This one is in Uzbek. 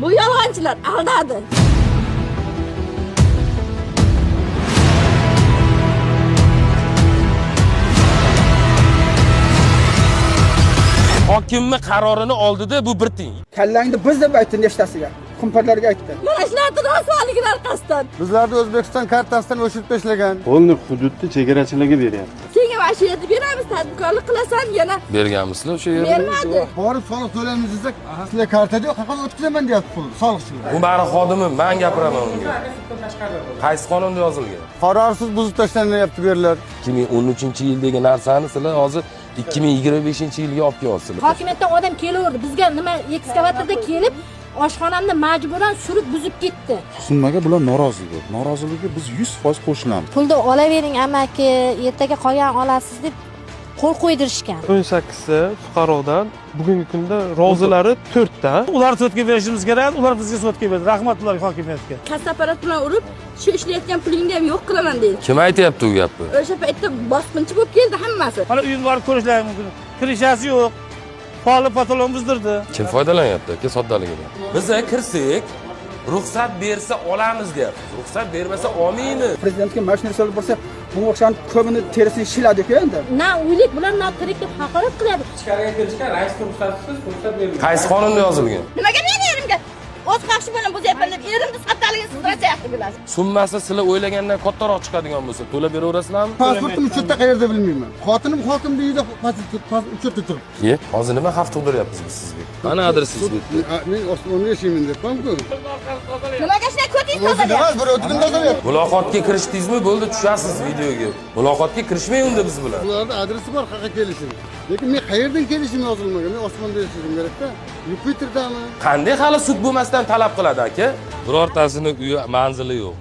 Bu yolg'onchilar aldadi. Hokimning qarorini oldida bu bir tiyin. Kallangni biz deb aytdi nechtasiga. Qumpirlarga aytdi. Mana shularni rostligini orqasidan. Bizlarni O'zbekiston kartasidan o'chirib tashlagan. Qo'lni hududni chegarachilarga beryapti. Senga mashinani beramiz, tadbirkorlik qilasan yana. Berganmisizlar o'sha yerda? Bermadi. Borib soliq to'laymiz desak, sizlar kartada yo'q, qanaqa o'tkazaman deyapti pul, soliqchilar. Bu meni xodimim, men gapiraman unga. Qaysi qonunda yozilgan? Qarorsiz buzib tashlanyapti bu yerlar. 2013-yildagi narsani sizlar hozir 2025-yilga olib kelyapsizlar. Hokimiyatdan odam kelaverdi. Bizga nima ekskavatorda kelib, oshxonamni majburan surib buzib ketdi. Tushunmaga bular noroziligi biz 100% qo'shilamiz. Pulni olavering amaki, ertaga qolgan olasiz deb qo'l qo'ydirishgan. 18 ta fuqarodan bugungi kunda rozilari 4 ta. Ular sudga berishimiz kerak, ular bizga sudga berdi. Rahmat ularga hokimiyatga. Kassa apparat bilan urib, shu ishlayotgan pulingni ham yo'q qilaman deydi. Kim aytayapti u gapni? O'sha paytda bosqinchi bo'lib keldi hammasi. Mana uyni borib ko'rishlari mumkin. Kirishasi yo'q. Poli patolon buzdirdi. Kim foydalanyapti aka soddaligidan? Biz kirsak, ruxsat bersa olamiz deyapti. Ruxsat bermasa olmaymiz. Prezidentga mashina solib borsa, bunga o'xshagan ko'pini terisini shiladi-ku endi. Na uylik bular na tirik deb haqorat qilyapti. Ichkariga kirishga raisga ruxsatsiz ruxsat berilgan. Qaysi qonunda yozilgan? Nimaga men erimga o'z qarshi bilan buzyapman deb erimni sottaligini sizdrachyapti bilasiz. Summasi sizlar o'ylagandan kattaroq chiqadigan bo'lsa, to'lab beraverasizlarmi? Pasportim uchta qayerda bilmayman. Xotinim hokim deydi, pasport uchta turibdi. Hozir nima xavf tug'diryapmiz biz sizga? Mana adresingiz bitta. Men osmonda yashayman debman-ku. Nimaga shunday ko'tingiz tozalayapti? Bir o'tkin tozalayapti. Muloqotga kirishdingizmi? Bo'ldi, tushasiz videoga. Muloqotga kirishmang unda biz bilan. Ularda adresi bor, qayerga kelishim. Lekin men qayerdan kelishim yozilmagan. Men osmonda yashashim kerak-da. Yupiterdami? Qanday hali sud bo'lmasdan talab qiladi aka? Birortasini uyi manzili yo'q.